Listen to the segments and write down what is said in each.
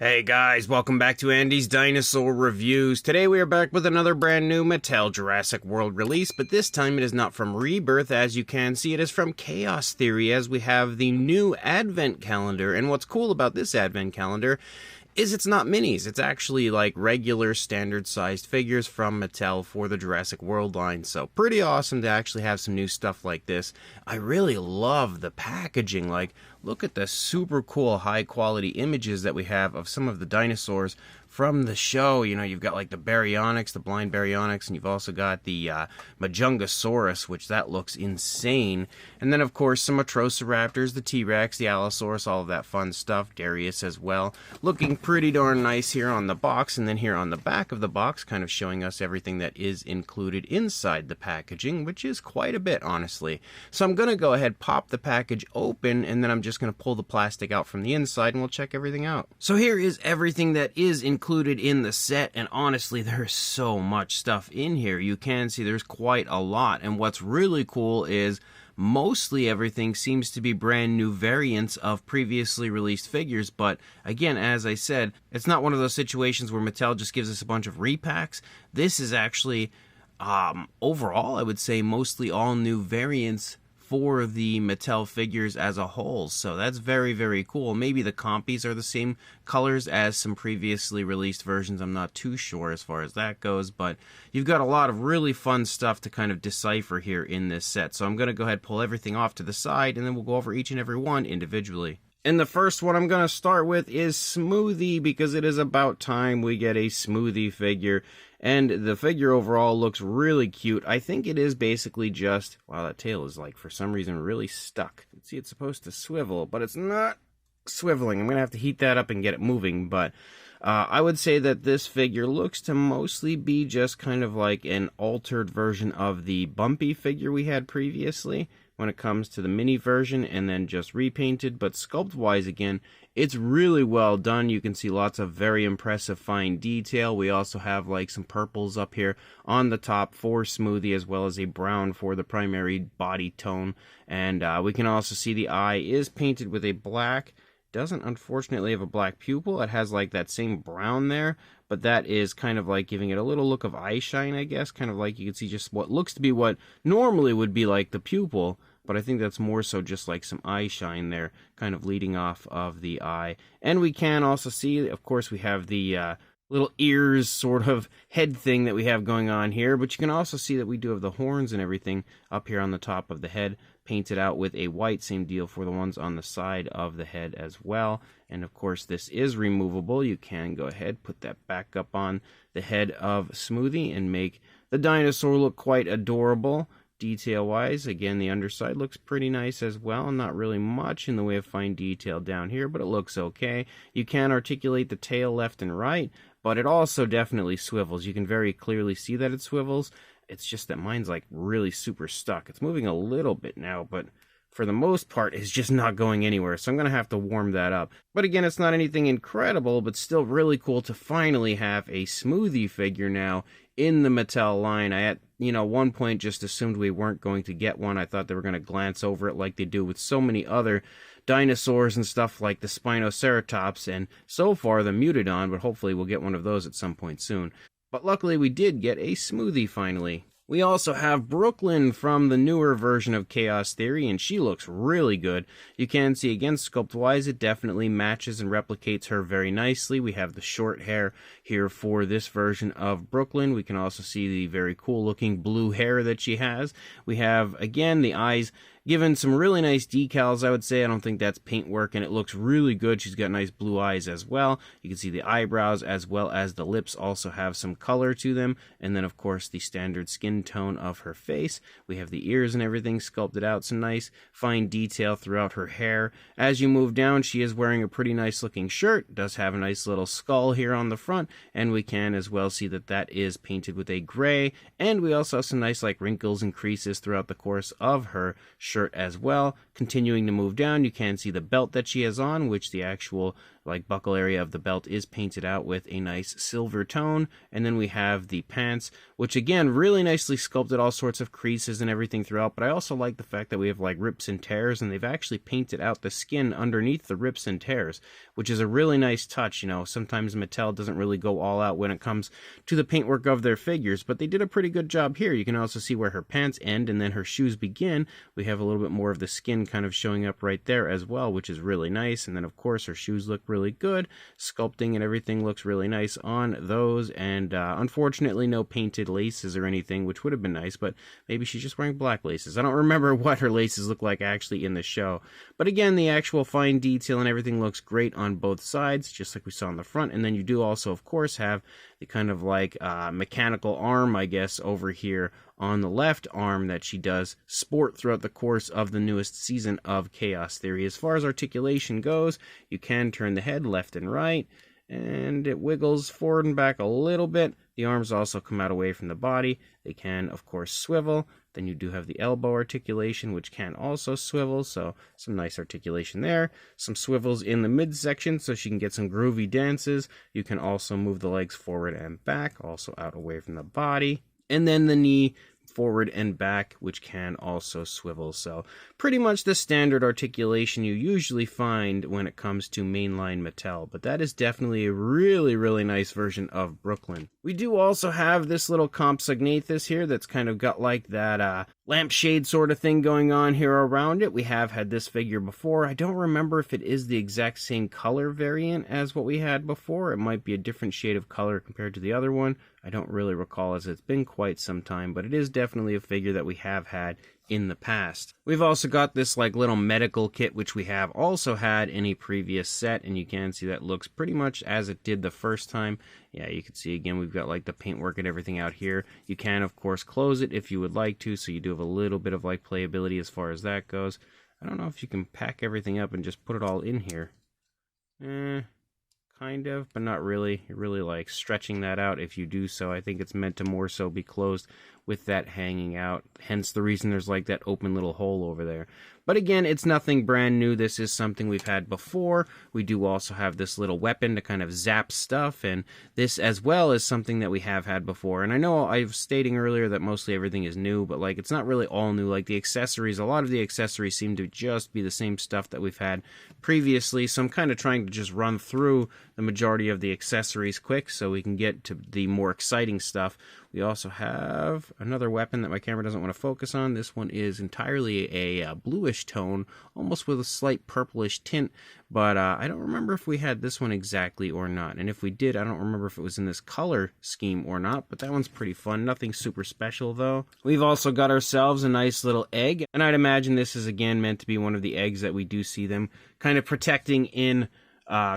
Hey guys, welcome back to Andy's Dinosaur Reviews. Today we are back with another brand new Mattel Jurassic World release, but this time it is not from Rebirth. As you can see, it is from Chaos Theory, as we have the new Advent Calendar. And what's cool about this Advent Calendar is it's not minis. It's actually like regular standard-sized figures from Mattel for the Jurassic World line. So pretty awesome to actually have some new stuff like this. I really love the packaging. Like, look at the super cool high-quality images that we have of some of the dinosaurs from the show. You know, you've got like the Baryonyx, the blind Baryonyx, and you've also got the Majungasaurus, which that looks insane. And then, of course, some Atrociraptors, the T-Rex, the Allosaurus, all of that fun stuff. Darius as well. Looking pretty darn nice here on the box, and then here on the back of the box, kind of showing us everything that is included inside the packaging, which is quite a bit, honestly. So I'm going to go ahead, pop the package open, and then I'm just going to pull the plastic out from the inside, and we'll check everything out. So here is everything that is included in the set, and honestly, there's so much stuff in here. You can see there's quite a lot, and what's really cool is mostly everything seems to be brand new variants of previously released figures, but again, as I said, it's not one of those situations where Mattel just gives us a bunch of repacks. This is actually, overall, I would say mostly all new variants for the Mattel figures as a whole. So that's very, very cool. Maybe the compies are the same colors as some previously released versions. I'm not too sure as far as that goes, but you've got a lot of really fun stuff to kind of decipher here in this set. So I'm going to go ahead and pull everything off to the side, and then we'll go over each and every one individually. And the first one I'm going to start with is Smoothie, because it is about time we get a Smoothie figure. And the figure overall looks really cute. I think it is basically just, wow, that tail is like, for some reason, really stuck. See, it's supposed to swivel, but it's not swiveling. I'm going to have to heat that up and get it moving, but I would say that this figure looks to mostly be just kind of like an altered version of the Bumpy figure we had previously when it comes to the mini version, and then just repainted. But sculpt-wise, again, it's really well done. You can see lots of very impressive fine detail. We also have like some purples up here on the top for Smoothie, as well as a brown for the primary body tone. And we can also see the eye is painted with a black. Doesn't unfortunately have a black pupil. It has like that same brown there, but that is kind of like giving it a little look of eye shine, I guess. Kind of like you can see just what looks to be what normally would be like the pupil, but I think that's more so just like some eye shine there, kind of leading off of the eye. And we can also see, of course, we have the little ears sort of head thing that we have going on here, but you can also see that we do have the horns and everything up here on the top of the head, painted out with a white. Same deal for the ones on the side of the head as well. And of course, this is removable. You can go ahead, put that back up on the head of Smoothie and make the dinosaur look quite adorable. Detail-wise, again, the underside looks pretty nice as well. Not really much in the way of fine detail down here, but it looks okay. You can articulate the tail left and right, but it also definitely swivels. You can very clearly see that it swivels. It's just that mine's like really super stuck. It's moving a little bit now, but for the most part, it's just not going anywhere. So I'm going to have to warm that up. But again, it's not anything incredible, but still really cool to finally have a Smoothie figure now in the Mattel line. I at one point just assumed we weren't going to get one. I thought they were going to glance over it like they do with so many other dinosaurs and stuff like the Spinoceratops and so far the Mutodon, but hopefully we'll get one of those at some point soon. But luckily we did get a Smoothie finally. We also have Brooklyn from the newer version of Chaos Theory, and she looks really good. You can see, again, sculpt-wise, it definitely matches and replicates her very nicely. We have the short hair here for this version of Brooklyn. We can also see the very cool-looking blue hair that she has. We have, again, the eyes given some really nice decals, I would say. I don't think that's paintwork, and it looks really good. She's got nice blue eyes as well. You can see the eyebrows as well as the lips also have some color to them. And then, of course, the standard skin tone of her face. We have the ears and everything sculpted out. Some nice fine detail throughout her hair. As you move down, she is wearing a pretty nice looking shirt. Does have a nice little skull here on the front. And we can as well see that that is painted with a gray. And we also have some nice like wrinkles and creases throughout the course of her shirt as well. Continuing to move down, you can see the belt that she has on, which the actual like buckle area of the belt is painted out with a nice silver tone. And then we have the pants, which again, really nicely sculpted, all sorts of creases and everything throughout. But I also like the fact that we have like rips and tears, and they've actually painted out the skin underneath the rips and tears, which is a really nice touch. You know, sometimes Mattel doesn't really go all out when it comes to the paintwork of their figures, but they did a pretty good job here. You can also see where her pants end and then her shoes begin. We have a little bit more of the skin kind of showing up right there as well, which is really nice. And then of course her shoes look really good. Sculpting and everything looks really nice on those, and unfortunately no painted laces or anything, which would have been nice, but maybe she's just wearing black laces. I don't remember what her laces look like actually in the show. But again, the actual fine detail and everything looks great on both sides, just like we saw on the front. And then you do also, of course, have the kind of like mechanical arm, I guess, over here on the left arm that she does sport throughout the course of the newest season of Chaos Theory. As far as articulation goes, you can turn the head left and right, and it wiggles forward and back a little bit. The arms also come out away from the body. They can, of course, swivel. Then you do have the elbow articulation, which can also swivel, so some nice articulation there. Some swivels in the midsection, so she can get some groovy dances. You can also move the legs forward and back, also out away from the body. And then the knee forward and back, which can also swivel. So pretty much the standard articulation you usually find when it comes to mainline Mattel, but that is definitely a really, really nice version of Brooklyn. We do also have this little Compsognathus here that's kind of got like that lampshade sort of thing going on here around it. We have had this figure before. I don't remember if it is the exact same color variant as what we had before. It might be a different shade of color compared to the other one. I don't really recall, as it's been quite some time, but it is definitely a figure that we have had in the past. We've also got this like little medical kit, which we have also had in a previous set, and you can see that looks pretty much as it did the first time. Yeah, you can see again we've got like the paintwork and everything out here. You can of course close it if you would like to, so you do have a little bit of like playability as far as that goes. I don't know if you can pack everything up and just put it all in here. Kind of, but not really. You're really like stretching that out if you do so. I think it's meant to more so be closed with that hanging out, hence the reason there's like that open little hole over there. But again, it's nothing brand new. This is something we've had before. We do also have this little weapon to kind of zap stuff, and this as well is something that we have had before. And I know I was stating earlier that mostly everything is new, but like it's not really all new. Like the accessories, a lot of the accessories seem to just be the same stuff that we've had previously, so I'm kind of trying to just run through the majority of the accessories quick so we can get to the more exciting stuff. We also have another weapon that my camera doesn't want to focus on. This one is entirely a bluish tone, almost with a slight purplish tint, but I don't remember if we had this one exactly or not. And if we did, I don't remember if it was in this color scheme or not, but that one's pretty fun. Nothing super special though. We've also got ourselves a nice little egg, and I'd imagine this is again meant to be one of the eggs that we do see them kind of protecting in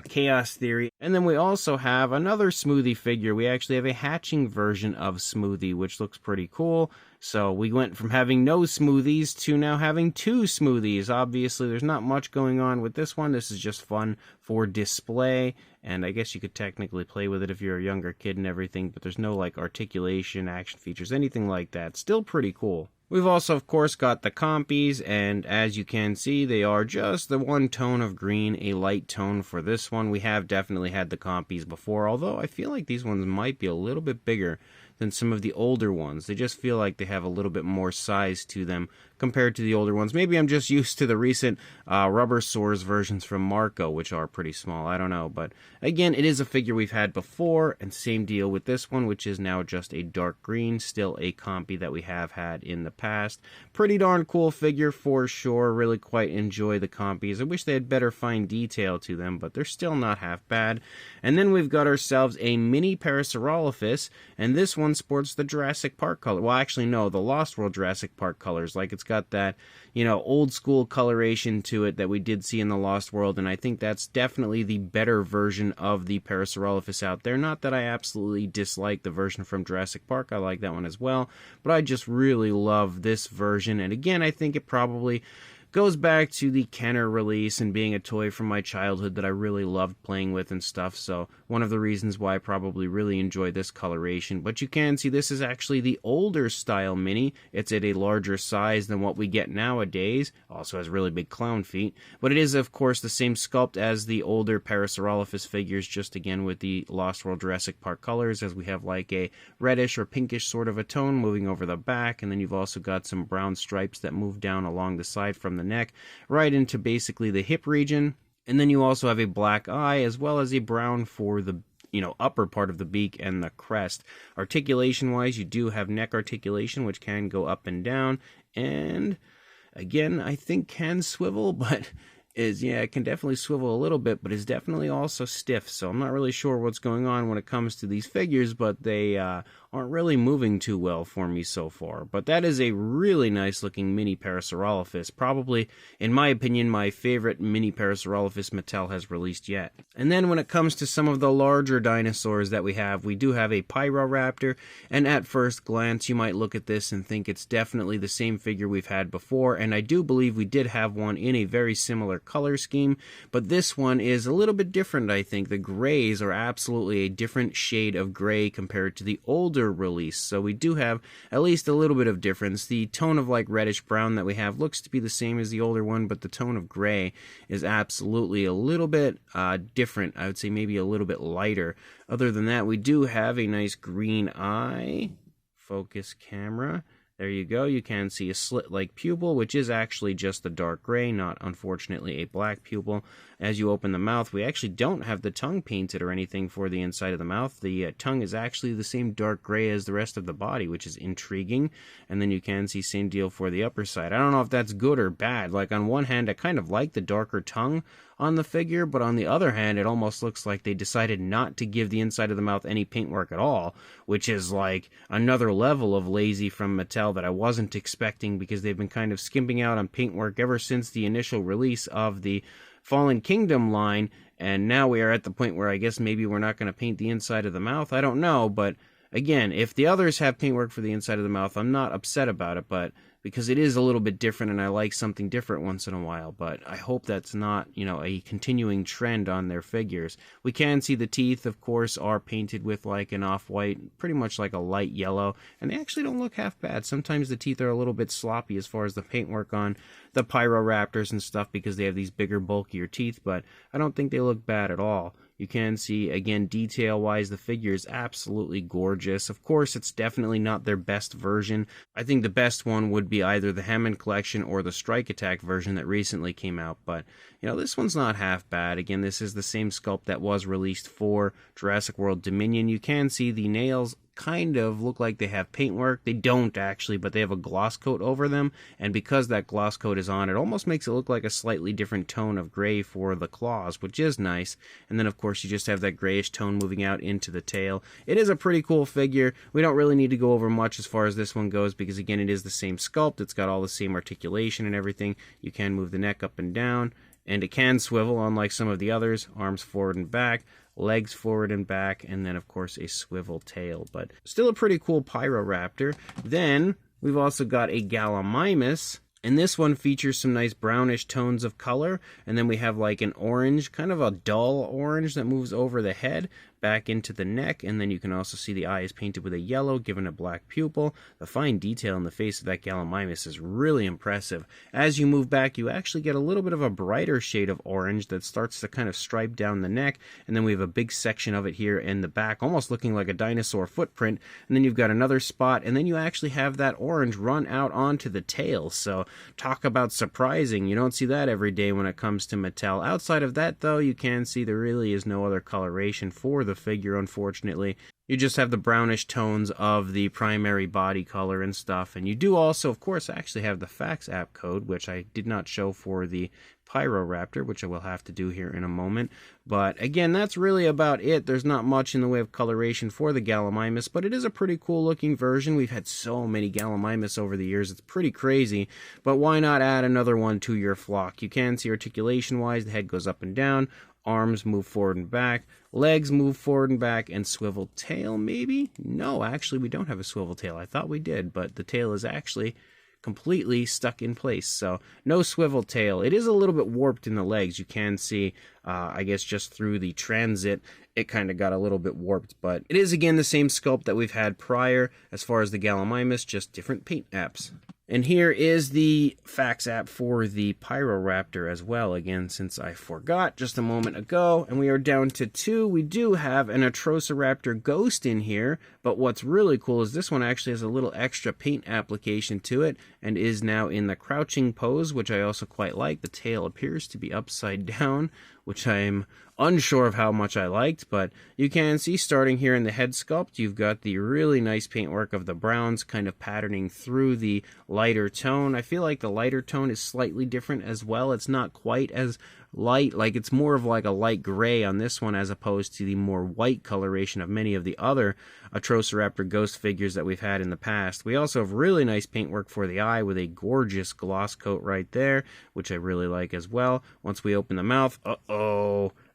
Chaos Theory. And then we also have another Smoothie figure. We actually have a hatching version of Smoothie, which looks pretty cool. So we went from having no smoothies to now having 2 smoothies. Obviously, there's not much going on with this one. This is just fun for display, and I guess you could technically play with it if you're a younger kid and everything, but there's no like articulation, action features, anything like that. Still pretty cool. We've also, of course, got the compies, and as you can see, they are just the one tone of green, a light tone for this one. We have definitely had the compies before, although I feel like these ones might be a little bit bigger than some of the older ones. They just feel like they have a little bit more size to them compared to the older ones. Maybe I'm just used to the recent Rubber Sores versions from Marco, which are pretty small. I don't know. But again, it is a figure we've had before, and same deal with this one, which is now just a dark green, still a compy that we have had in the past. Pretty darn cool figure for sure. Really quite enjoy the compies. I wish they had better fine detail to them, but they're still not half bad. And then we've got ourselves a mini Parasaurolophus, and this one sports the Jurassic Park color. Well, actually, no, the Lost World Jurassic Park colors. Like, it's got that, you know, old school coloration to it that we did see in the Lost World, and I think that's definitely the better version of the Parasaurolophus out there. Not that I absolutely dislike the version from Jurassic Park. I like that one as well, but I just really love this version, and again, I think it probably goes back to the Kenner release and being a toy from my childhood that I really loved playing with and stuff, so one of the reasons why I probably really enjoy this coloration. But you can see this is actually the older style mini. It's at a larger size than what we get nowadays. Also has really big clown feet, but it is of course the same sculpt as the older Parasaurolophus figures, just again with the Lost World Jurassic Park colors, as we have like a reddish or pinkish sort of a tone moving over the back, and then you've also got some brown stripes that move down along the side from the neck right into basically the hip region. And then you also have a black eye as well as a brown for the upper part of the beak and the crest. Articulation wise, you do have neck articulation, which can go up and down, and again I think can swivel, but it can definitely swivel a little bit, but is definitely also stiff. So I'm not really sure what's going on when it comes to these figures, but they aren't really moving too well for me so far. But that is a really nice looking mini Parasaurolophus. Probably, in my opinion, my favorite mini Parasaurolophus Mattel has released yet. And then when it comes to some of the larger dinosaurs that we do have a Pyroraptor, and at first glance you might look at this and think it's definitely the same figure we've had before, and I do believe we did have one in a very similar color scheme, but this one is a little bit different. I think the grays are absolutely a different shade of gray compared to the older release, so we do have at least a little bit of difference. The tone of like reddish brown that we have looks to be the same as the older one, but the tone of gray is absolutely a little bit different. I would say maybe a little bit lighter. Other than that, we do have a nice green eye. Focus camera. There you go. You can see a slit-like pupil, which is actually just the dark gray, not unfortunately a black pupil. As you open the mouth, we actually don't have the tongue painted or anything for the inside of the mouth. The tongue is actually the same dark gray as the rest of the body, which is intriguing. And then you can see same deal for the upper side. I don't know if that's good or bad. Like on one hand, I kind of like the darker tongue on the figure, but on the other hand, it almost looks like they decided not to give the inside of the mouth any paintwork at all, which is like another level of lazy from Mattel that I wasn't expecting, because they've been kind of skimping out on paintwork ever since the initial release of the Fallen Kingdom line, and now we are at the point where I guess maybe we're not going to paint the inside of the mouth. I don't know, but again, if the others have paintwork for the inside of the mouth, I'm not upset about it, but because it is a little bit different and I like something different once in a while, but I hope that's not, a continuing trend on their figures. We can see the teeth, of course, are painted with like an off-white, pretty much like a light yellow, and they actually don't look half bad. Sometimes the teeth are a little bit sloppy as far as the paintwork on the Pyroraptors and stuff because they have these bigger, bulkier teeth, but I don't think they look bad at all. You can see, again, detail-wise, the figure is absolutely gorgeous. Of course, it's definitely not their best version. I think the best one would be either the Hammond Collection or the Strike Attack version that recently came out. But, this one's not half bad. Again, this is the same sculpt that was released for Jurassic World Dominion. You can see the nails kind of look like they have paintwork. They don't actually, but they have a gloss coat over them, and because that gloss coat is on, it almost makes it look like a slightly different tone of gray for the claws, which is nice. And then of course you just have that grayish tone moving out into the tail. It is a pretty cool figure. We don't really need to go over much as far as this one goes, because again, it is the same sculpt. It's got all the same articulation and everything. You can move the neck up and down, and it can swivel unlike some of the others. Arms forward and back, legs forward and back, and then of course a swivel tail, but still a pretty cool Pyroraptor. Then we've also got a Gallimimus, and this one features some nice brownish tones of color, and then we have like an orange, kind of a dull orange that moves over the head back into the neck, and then you can also see the eye is painted with a yellow, given a black pupil. The fine detail in the face of that Gallimimus is really impressive. As you move back, you actually get a little bit of a brighter shade of orange that starts to kind of stripe down the neck, and then we have a big section of it here in the back, almost looking like a dinosaur footprint, and then you've got another spot, and then you actually have that orange run out onto the tail. So talk about surprising. You don't see that every day when it comes to Mattel. Outside of that, though, you can see there really is no other coloration for the figure, unfortunately. You just have the brownish tones of the primary body color and stuff, and you do also, of course, actually have the fax app code, which I did not show for the Pyroraptor, which I will have to do here in a moment. But again, that's really about it. There's not much in the way of coloration for the Gallimimus, but it is a pretty cool looking version. We've had so many Gallimimus over the years, it's pretty crazy, but why not add another one to your flock? You can see articulation wise, the head goes up and down, arms move forward and back, legs move forward and back, and swivel tail maybe? No, actually we don't have a swivel tail. I thought we did, but the tail is actually completely stuck in place. So no swivel tail. It is a little bit warped in the legs. You can see, I guess just through the transit, it kind of got a little bit warped, but it is again the same sculpt that we've had prior as far as the Gallimimus, just different paint apps. And here is the fax app for the Pyroraptor as well, again, since I forgot just a moment ago. And we are down to 2. We do have an Atrociraptor Ghost in here, but what's really cool is this one actually has a little extra paint application to it and is now in the crouching pose, which I also quite like. The tail appears to be upside down, which I'm unsure of how much I liked, but you can see starting here in the head sculpt, you've got the really nice paintwork of the browns kind of patterning through the lighter tone. I feel like the lighter tone is slightly different as well. It's not quite as light, like it's more of like a light gray on this one as opposed to the more white coloration of many of the other Atrociraptor Ghost figures that we've had in the past. We also have really nice paintwork for the eye with a gorgeous gloss coat right there, which I really like as well. Once we open the mouth,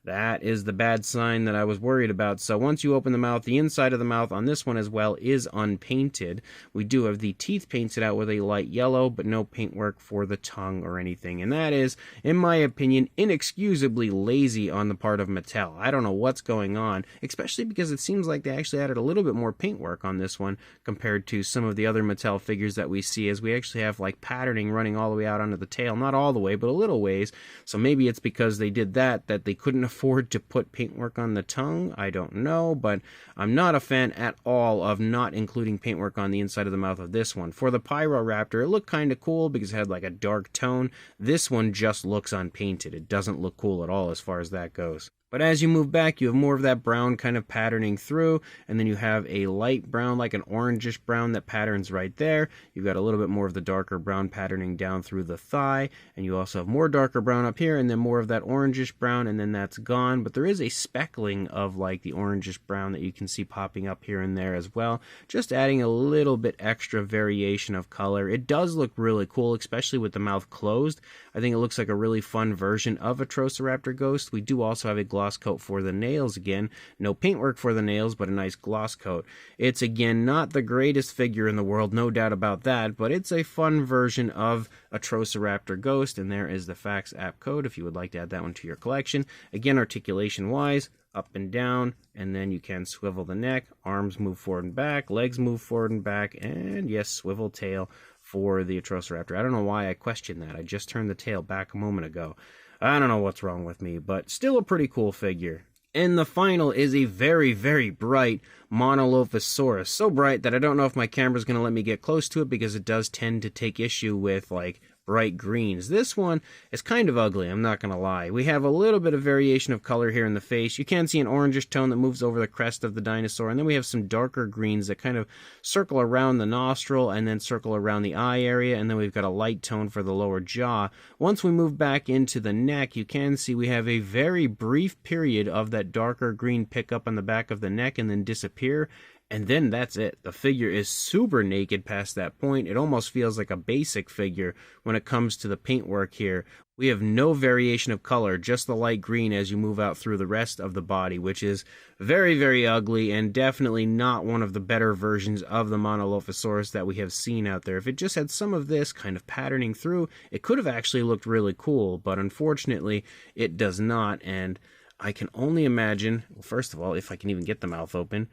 that is the bad sign that I was worried about. So once you open the mouth, the inside of the mouth on this one as well is unpainted. We do have the teeth painted out with a light yellow, but no paintwork for the tongue or anything. And that is, in my opinion, inexcusably lazy on the part of Mattel. I don't know what's going on, especially because it seems like they actually added a little bit more paintwork on this one compared to some of the other Mattel figures that we see, as we actually have like patterning running all the way out onto the tail. Not all the way, but a little ways. So maybe it's because they did that they couldn't afford to put paintwork on the tongue. I don't know, but I'm not a fan at all of not including paintwork on the inside of the mouth of this one. For the Pyroraptor, it looked kind of cool because it had like a dark tone. This one just looks unpainted. It doesn't look cool at all as far as that goes. But as you move back, you have more of that brown kind of patterning through, and then you have a light brown, like an orangish brown that patterns right there. You've got a little bit more of the darker brown patterning down through the thigh, and you also have more darker brown up here, and then more of that orangish brown, and then that's gone. But there is a speckling of like the orangish brown that you can see popping up here and there as well, just adding a little bit extra variation of color. It does look really cool, especially with the mouth closed. I think it looks like a really fun version of Atrociraptor Ghost. We do also have a gloss coat for the nails again. No paintwork for the nails, but a nice gloss coat. It's again not the greatest figure in the world, no doubt about that, but it's a fun version of Atrociraptor Ghost, and there is the fax app code if you would like to add that one to your collection. Again, articulation wise, up and down, and then you can swivel the neck, arms move forward and back, legs move forward and back, and yes, swivel tail for the Atrociraptor. I don't know why I questioned that. I just turned the tail back a moment ago. I don't know what's wrong with me, but still a pretty cool figure. And the final is a very, very bright Monolophosaurus. So bright that I don't know if my camera's going to let me get close to it because it does tend to take issue with, like, bright greens. This one is kind of ugly, I'm not going to lie. We have a little bit of variation of color here in the face. You can see an orangish tone that moves over the crest of the dinosaur, and then we have some darker greens that kind of circle around the nostril and then circle around the eye area, and then we've got a light tone for the lower jaw. Once we move back into the neck, you can see we have a very brief period of that darker green pick up on the back of the neck and then disappear. And then that's it. The figure is super naked past that point. It almost feels like a basic figure when it comes to the paintwork here. We have no variation of color, just the light green as you move out through the rest of the body, which is very, very ugly and definitely not one of the better versions of the Monolophosaurus that we have seen out there. If it just had some of this kind of patterning through, it could have actually looked really cool, but unfortunately it does not. And I can only imagine, well, first of all, if I can even get the mouth open,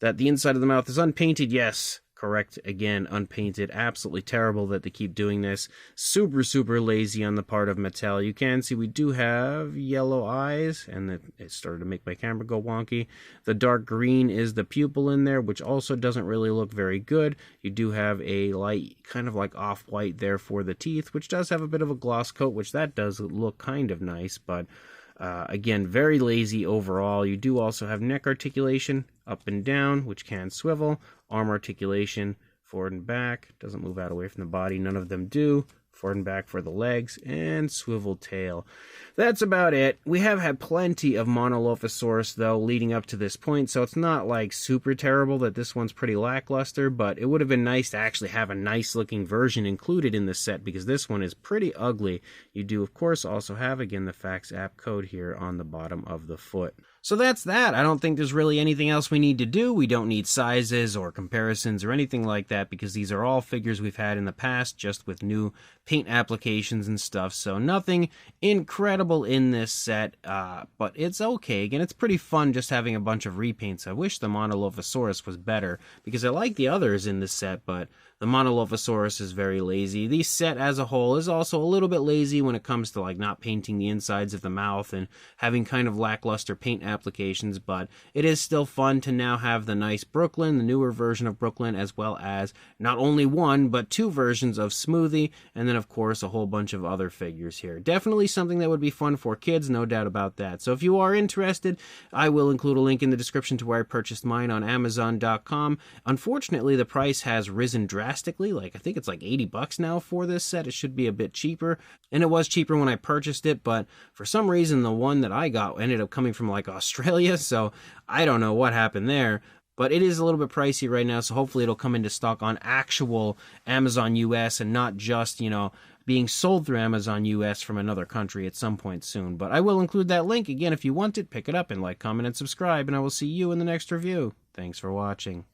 that the inside of the mouth is unpainted. Yes, correct. Again, unpainted. Absolutely terrible that they keep doing this. Super, super lazy on the part of Mattel. You can see we do have yellow eyes, and it started to make my camera go wonky. The dark green is the pupil in there, which also doesn't really look very good. You do have a light, kind of like off-white there for the teeth, which does have a bit of a gloss coat, which that does look kind of nice, but again, very lazy overall. You do also have neck articulation, up and down, which can swivel. Arm articulation, forward and back. Doesn't move out away from the body. None of them do. Forward and back for the legs, and swivel tail. That's about it. We have had plenty of Monolophosaurus, though, leading up to this point, so it's not, like, super terrible that this one's pretty lackluster, but it would have been nice to actually have a nice-looking version included in the set, because this one is pretty ugly. You do, of course, also have, again, the fax app code here on the bottom of the foot. So that's that. I don't think there's really anything else we need to do. We don't need sizes or comparisons or anything like that because these are all figures we've had in the past, just with new paint applications and stuff. So nothing incredible in this set, but it's okay. Again, it's pretty fun just having a bunch of repaints. I wish the Monolophosaurus was better because I like the others in this set, but the Monolophosaurus is very lazy. The set as a whole is also a little bit lazy when it comes to like not painting the insides of the mouth and having kind of lackluster paint applications, but it is still fun to now have the nice Brooklyn, the newer version of Brooklyn, as well as not only one, but two versions of Smoothie, and then of course a whole bunch of other figures here. Definitely something that would be fun for kids, no doubt about that. So if you are interested, I will include a link in the description to where I purchased mine on Amazon.com. Unfortunately, the price has risen drastically. Like, I think it's like $80 now for this set. It should be a bit cheaper, and it was cheaper when I purchased it, but for some reason the one that I got ended up coming from like Australia, so I don't know what happened there. But it is a little bit pricey right now, so hopefully it'll come into stock on actual Amazon US and not just, being sold through Amazon US from another country at some point soon. But I will include that link. Again, if you want it, pick it up and like, comment, and subscribe, and I will see you in the next review. Thanks for watching.